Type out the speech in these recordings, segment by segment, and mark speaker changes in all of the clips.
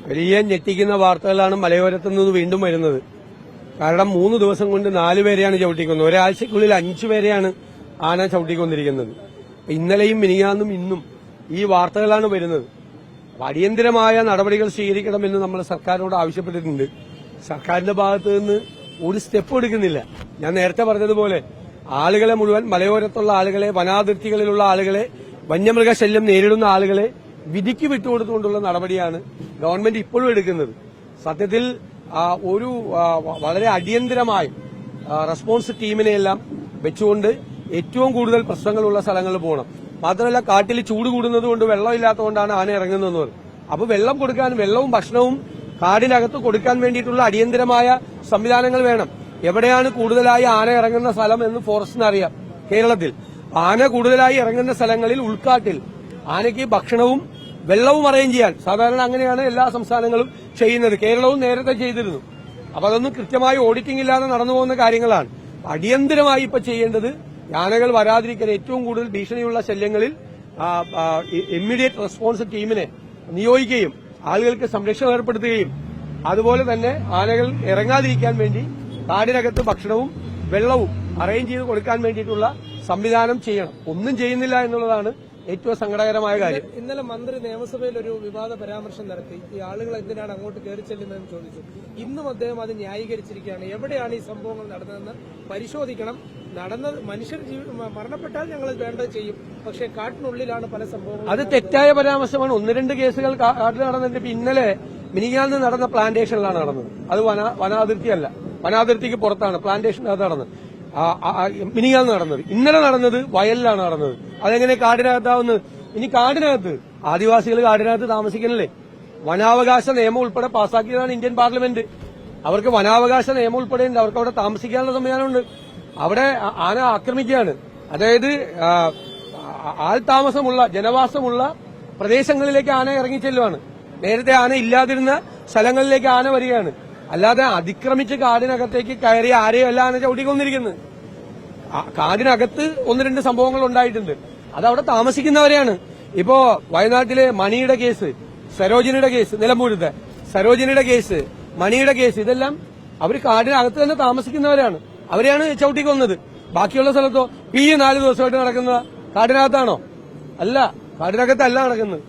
Speaker 1: വലിയ ഞെട്ടിക്കുന്ന വാർത്തകളാണ് മലയോരത്തു നിന്ന് വീണ്ടും വരുന്നത്. കാരണം 3 ദിവസം കൊണ്ട് 4 പേരെയാണ് ചവിട്ടിക്കൊന്നത്. ഒരാഴ്ചക്കുള്ളിൽ 5 പേരെയാണ് ആന ചവിട്ടിക്കൊണ്ടിരിക്കുന്നത്. ഇന്നലെയും മിനിഞ്ഞാന്നും ഇന്നും ഈ വാർത്തകളാണ് വരുന്നത്. അടിയന്തരമായ നടപടികൾ സ്വീകരിക്കണമെന്ന് നമ്മൾ സർക്കാരിനോട് ആവശ്യപ്പെട്ടിട്ടുണ്ട്. സർക്കാരിന്റെ ഭാഗത്തു നിന്ന് ഒരു സ്റ്റെപ്പ് എടുക്കുന്നില്ല. ഞാൻ നേരത്തെ പറഞ്ഞതുപോലെ ആളുകളെ മുഴുവൻ, മലയോരത്തുള്ള ആളുകളെ, വനാതിർത്തികളിലുള്ള ആളുകളെ, വന്യമൃഗശല്യം നേരിടുന്ന ആളുകളെ വിധിക്ക് വിട്ടുകൊടുത്തുകൊണ്ടുള്ള നടപടിയാണ് ഗവൺമെന്റ് ഇപ്പോഴും എടുക്കുന്നത്. സത്യത്തിൽ ഒരു വളരെ അടിയന്തരമായി റെസ്പോൺസ് ടീമിനെയെല്ലാം വെച്ചുകൊണ്ട് ഏറ്റവും കൂടുതൽ പ്രശ്നങ്ങളുള്ള സ്ഥലങ്ങളിൽ പോകണം. മാത്രമല്ല, കാട്ടിൽ ചൂട് കൂടുന്നതുകൊണ്ട് വെള്ളമില്ലാത്തതുകൊണ്ടാണ് ആന ഇറങ്ങുന്നതെന്ന് പറയും. അപ്പോൾ വെള്ളം കൊടുക്കാൻ, വെള്ളവും ഭക്ഷണവും കാടിനകത്ത് കൊടുക്കാൻ വേണ്ടിയിട്ടുള്ള അടിയന്തരമായ സംവിധാനങ്ങൾ വേണം. എവിടെയാണ് കൂടുതലായി ആന ഇറങ്ങുന്ന സ്ഥലം എന്ന് ഫോറസ്റ്റിന് അറിയാം. കേരളത്തിൽ ആന കൂടുതലായി ഇറങ്ങുന്ന സ്ഥലങ്ങളിൽ ഉൾക്കാട്ടിൽ ആനയ്ക്ക് ഭക്ഷണവും വെള്ളവും അറേഞ്ച് ചെയ്യാൻ സാധാരണ അങ്ങനെയാണ് എല്ലാ സംസ്ഥാനങ്ങളും ചെയ്യുന്നത്. കേരളവും നേരത്തെ ചെയ്തിരുന്നു. അപ്പൊ അതൊന്നും കൃത്യമായി ഓഡിറ്റിംഗ് ഇല്ലാതെ നടന്നു പോകുന്ന കാര്യങ്ങളാണ്. അടിയന്തരമായി ഇപ്പൊ ചെയ്യേണ്ടത് ആനകൾ വരാതിരിക്കാൻ ഏറ്റവും കൂടുതൽ ഭീഷണിയുള്ള ശല്യങ്ങളിൽ ഇമ്മീഡിയറ്റ് റെസ്പോൺസ് ടീമിനെ നിയോഗിക്കുകയും ആളുകൾക്ക് സംരക്ഷണം ഏർപ്പെടുത്തുകയും അതുപോലെ തന്നെ ആനകൾ ഇറങ്ങാതിരിക്കാൻ വേണ്ടി കാടിനകത്ത് ഭക്ഷണവും വെള്ളവും അറേഞ്ച് ചെയ്ത് കൊടുക്കാൻ വേണ്ടിയിട്ടുള്ള സംവിധാനം ചെയ്യണം. ഒന്നും ചെയ്യുന്നില്ല എന്നുള്ളതാണ് ഏറ്റവും സങ്കടകരമായ കാര്യം.
Speaker 2: ഇന്നലെ മന്ത്രി നിയമസഭയിൽ ഒരു വിവാദ പരാമർശം നടത്തി. ഈ ആളുകൾ എന്തിനാണ് അങ്ങോട്ട് കയറി ചെല്ലുന്നതെന്ന് ചോദിച്ചു. ഇന്നും അദ്ദേഹം അത് ന്യായീകരിച്ചിരിക്കുകയാണ്. എവിടെയാണ് ഈ സംഭവങ്ങൾ നടന്നതെന്ന് പരിശോധിക്കണം. നടന്നത് മനുഷ്യർ മരണപ്പെട്ടാൽ ഞങ്ങൾ വേണ്ടത് ചെയ്യും. പക്ഷേ കാട്ടിനുള്ളിലാണ് പല സംഭവങ്ങളും.
Speaker 1: അത് തെറ്റായ പരാമർശമാണ്. 1-2 കേസുകൾ കാട്ടിൽ നടന്നിട്ട് ഇന്നലെ മിനിഞ്ഞാന്ന് നടന്ന പ്ലാന്റേഷനിലാണ് നടന്നത്. അത് വനാതിർത്തിയല്ല, വനാതിർത്തിക്ക് പുറത്താണ്, പ്ലാന്റേഷനകത്ത് നടന്നത്. മിനിഞ്ഞാന്ന് നടന്നത്. ഇന്നലെ നടന്നത് വയലിലാണ് നടന്നത്. അതെങ്ങനെ കാടിനകത്താവുന്നത്? ഇനി കാടിനകത്ത് ആദിവാസികൾ കാടിനകത്ത് താമസിക്കണല്ലേ? വനാവകാശ നിയമം ഉൾപ്പെടെ പാസാക്കിയതാണ് ഇന്ത്യൻ പാർലമെന്റ്. അവർക്ക് വനാവകാശ നിയമം ഉൾപ്പെടെ ഉണ്ട്. അവർക്ക് അവിടെ താമസിക്കാനുള്ള സംവിധാനമുണ്ട്. അവിടെ ആന ആക്രമിക്കുകയാണ്. അതായത് ആൾ താമസമുള്ള, ജനവാസമുള്ള പ്രദേശങ്ങളിലേക്ക് ആന ഇറങ്ങിച്ചെല്ലുവാണ്. നേരത്തെ ആന ഇല്ലാതിരുന്ന സ്ഥലങ്ങളിലേക്ക് ആന വരികയാണ്. അല്ലാതെ അതിക്രമിച്ച് കാടിനകത്തേക്ക് കയറി ആരെയും അല്ല ആന ചവിട്ടിക്കൊന്നിരിക്കുന്നത്. കാടിനകത്ത് 1-2 സംഭവങ്ങൾ ഉണ്ടായിട്ടുണ്ട്. അതവിടെ താമസിക്കുന്നവരെയാണ്. ഇപ്പോ വയനാട്ടിലെ മണിയുടെ കേസ്, സരോജിനിയുടെ കേസ്, നിലമ്പൂരത്തെ സരോജിനിയുടെ കേസ്, മണിയുടെ കേസ്, ഇതെല്ലാം അവർ കാടിനകത്ത് തന്നെ താമസിക്കുന്നവരാണ്. അവരെയാണ് ചവിട്ടിക്കൊന്നത്. ബാക്കിയുള്ള സ്ഥലത്തോ ഈ 4 ദിവസമായിട്ട് നടക്കുന്ന കാടിനകത്താണോ? അല്ല, കാടിനകത്തല്ല നടക്കുന്നത്,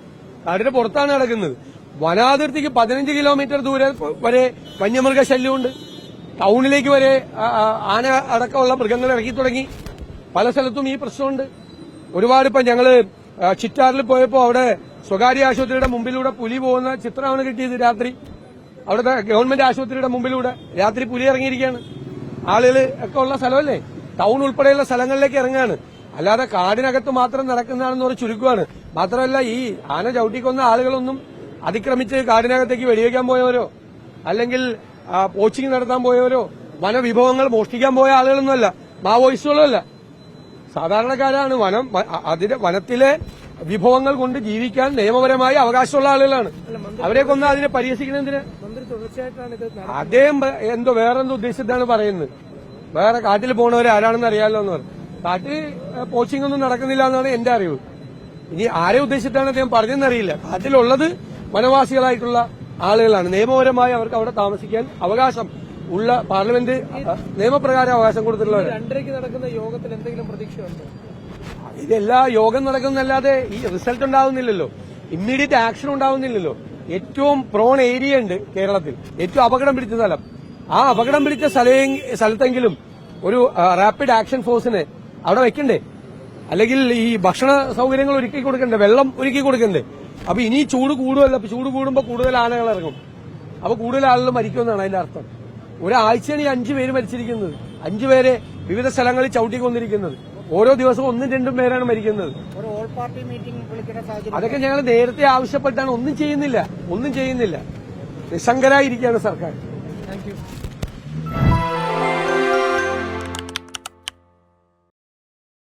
Speaker 1: കാടിന്റെ പുറത്താണ് നടക്കുന്നത്. വനാതിർത്തിക്ക് 15 കിലോമീറ്റർ ദൂരെ വരെ വന്യമൃഗശല്യമുണ്ട്. ടൌണിലേക്ക് വരെ ആന അടക്കമുള്ള മൃഗങ്ങൾ ഇറക്കി തുടങ്ങി. പല സ്ഥലത്തും ഈ പ്രശ്നമുണ്ട്. ഒരുപാട് ഇപ്പൊ ഞങ്ങള് ചിറ്റാറിൽ പോയപ്പോ അവിടെ സ്വകാര്യ ആശുപത്രിയുടെ മുമ്പിലൂടെ പുലി പോകുന്ന ചിത്രമാണ് കിട്ടിയത്. രാത്രി അവിടുത്തെ ഗവൺമെന്റ് ആശുപത്രിയുടെ മുമ്പിലൂടെ രാത്രി പുലി ഇറങ്ങിയിരിക്കുകയാണ്. ആളുകൾ ഒക്കെ ഉള്ള സ്ഥലമല്ലേ, ടൌൺ ഉൾപ്പെടെയുള്ള സ്ഥലങ്ങളിലേക്ക് ഇറങ്ങാണ്. അല്ലാതെ കാടിനകത്ത് മാത്രം നടക്കുന്നതാണെന്ന് പറഞ്ഞ് ചുരുക്കുവാണ്. മാത്രമല്ല, ഈ ആന ചവിട്ടിക്കൊന്ന ആളുകളൊന്നും അതിക്രമിച്ച് കാടിനകത്തേക്ക് വെടിവെക്കാൻ പോയവരോ അല്ലെങ്കിൽ പോച്ചിങ് നടത്താൻ പോയവരോ വനവിഭവങ്ങൾ മോഷ്ടിക്കാൻ പോയ ആളുകളൊന്നുമല്ല, മാവോയിസ്റ്റുകളല്ല, സാധാരണക്കാരാണ്. വനത്തിലെ വിഭവങ്ങൾ കൊണ്ട് ജീവിക്കാൻ നിയമപരമായി അവകാശമുള്ള ആളുകളാണ്. അവരെ കൊന്ന് അതിനെ പരിഹസിക്കുന്നതിന് അദ്ദേഹം എന്തോ വേറെന്തോ ഉദ്ദേശിച്ചിട്ടാണ് പറയുന്നത്. വേറെ കാട്ടിൽ പോണവരെ ആരാണെന്ന് അറിയാമല്ലോ എന്ന് പറഞ്ഞു. കാട്ടിൽ പോച്ചിങ് ഒന്നും നടക്കുന്നില്ല എന്നാണ് എന്റെ അറിവ്. ഇനി ആരെ ഉദ്ദേശിച്ചിട്ടാണ് അദ്ദേഹം പറഞ്ഞതെന്നറിയില്ല. കാട്ടിലുള്ളത് വനവാസികളായിട്ടുള്ള ആളുകളാണ്. നിയമപരമായി അവർക്ക് അവിടെ താമസിക്കാൻ അവകാശം ഉള്ള പാർലമെന്റ് നിയമപ്രകാരം അവകാശം കൊടുത്തിട്ടുള്ളവർ.
Speaker 2: 2:30 നടക്കുന്ന യോഗത്തിൽ എന്തെങ്കിലും പ്രതീക്ഷയുണ്ടോ?
Speaker 1: ഇതെല്ലാ യോഗം നടക്കുന്നല്ലാതെ ഈ റിസൾട്ട് ഉണ്ടാവുന്നില്ലല്ലോ, ഇമ്മീഡിയറ്റ് ആക്ഷൻ ഉണ്ടാവുന്നില്ലല്ലോ. ഏറ്റവും പ്രോൺ ഏരിയ ഉണ്ട് കേരളത്തിൽ, ഏറ്റവും അപകടം പിടിച്ച സ്ഥലം. ആ അപകടം പിടിച്ച സ്ഥലത്തെങ്കിലും ഒരു റാപ്പിഡ് ആക്ഷൻ ഫോഴ്സിനെ അവിടെ വെക്കണ്ടേ? അല്ലെങ്കിൽ ഈ ഭക്ഷണ സൗകര്യങ്ങൾ ഒരുക്കി കൊടുക്കണ്ടേ? വെള്ളം ഒരുക്കി കൊടുക്കണ്ടേ? അപ്പൊ ഇനി ചൂട് കൂടുമല്ലോ. ചൂട് കൂടുമ്പോൾ കൂടുതൽ ആനകൾ ഇറങ്ങും. അപ്പൊ കൂടുതൽ ആളുകൾ മരിക്കുമെന്നാണ് അതിന്റെ അർത്ഥം. ഒരാഴ്ചയാണ് ഈ 5 പേര് മരിച്ചിരിക്കുന്നത്. 5 പേരെ വിവിധ സ്ഥലങ്ങളിൽ ചവിട്ടിക്കൊന്നിരിക്കുന്നത്. ഓരോ ദിവസവും 1-2 പേരാണ് മരിക്കുന്നത്. അതൊക്കെ ഞങ്ങൾ നേരത്തെ ആവശ്യപ്പെട്ടാണ്. ഒന്നും ചെയ്യുന്നില്ല. നിസ്സംഗരായിരിക്കുകയാണ് സർക്കാർ.
Speaker 2: Thank you.